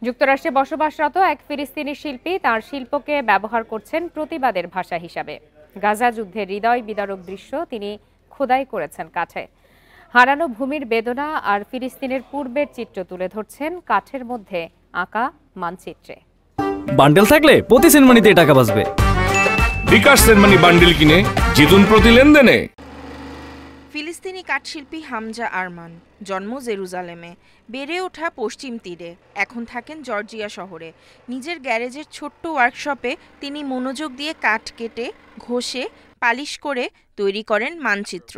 যুক্তরাষ্ট্রে বসবাসরত এক ফিলিস্তিনি শিল্পী তার শিল্পকে ব্যবহার করছেন প্রতিবাদের ভাষা হিসাবে। গাজা যুদ্ধের হৃদয় বিদারক দৃশ্য তিনি খোদাই করেছেন কাঠে। হারানো ভূমির বেদনা আর ফিলিস্তিনের পূর্বের চিত্র তুলে ধরছেন কাঠের মধ্যে আঁকা মানচিত্রে। বান্ডেল থাকলে প্রতি সেনমানিতে টাকা বাঁচবে। বিকাশ সেনমানি বান্ডেল কিনে জিতুন প্রতি লেনদেনে। ফিলিস্তিনি কাঠশিল্পী হামজা আরমান, জন্ম জেরুজালেমে, বেড়ে ওঠা পশ্চিম তীরে, এখন থাকেন জর্জিয়া শহরে। নিজের গ্যারেজের ছোট্ট ওয়ার্কশপে তিনি মনোযোগ দিয়ে কাঠ কেটে, ঘষে, পালিশ করে তৈরি করেন মানচিত্র।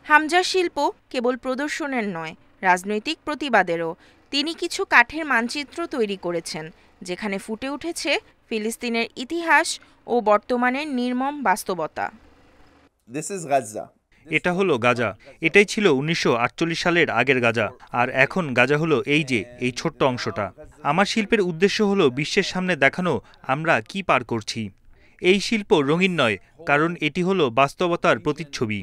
হামজার শিল্প কেবল প্রদর্শনের নয়, রাজনৈতিক প্রতিবাদেরও। তিনি কিছু কাঠের মানচিত্র তৈরি করেছেন, যেখানে ফুটে উঠেছে ফিলিস্তিনের ইতিহাস ও বর্তমানের নির্মম বাস্তবতা। এটা হলো গাজা। এটাই ছিল 1948 সালের আগের গাজা, আর এখন গাজা হলো এই ছোট্ট অংশটা। আমার শিল্পের উদ্দেশ্য হলো বিশ্বের সামনে দেখানো আমরা কি পার করছি। এই শিল্প রঙিন নয়, কারণ এটি হলো বাস্তবতার প্রতিচ্ছবি।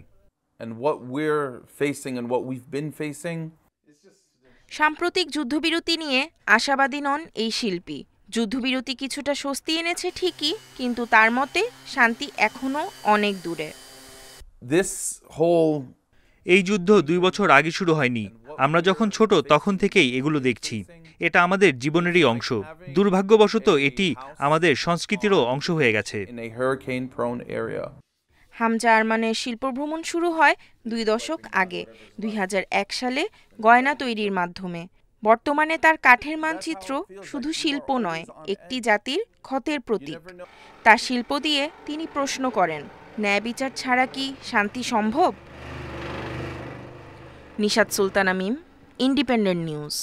সাম্প্রতিক যুদ্ধবিরতি নিয়ে আশাবাদী নন এই শিল্পী। যুদ্ধবিরতি কিছুটা স্বস্তি এনেছে ঠিকই, কিন্তু তার মতে শান্তি এখনো অনেক দূরে। এই যুদ্ধ 2 বছর আগে শুরু হয়নি। আমরা যখন ছোট তখন থেকেই এগুলো দেখছি। এটা আমাদের জীবনেরই অংশ। দুর্ভাগ্যবশত এটি আমাদের সংস্কৃতিরও অংশ হয়ে গেছে। হামজা আরমানের শিল্পভ্রমণ শুরু হয় 2 দশক আগে, 2001 সালে গয়না তৈরির মাধ্যমে। বর্তমানে তার কাঠের মানচিত্র শুধু শিল্প নয়, একটি জাতির ক্ষতের প্রতীক। তার শিল্প দিয়ে তিনি প্রশ্ন করেন, ন্যায় বিচার ছাড়া কি শান্তি সম্ভব? নিশাত সুলতানা মিম, ইন্ডিপেন্ডেন্ট নিউজ।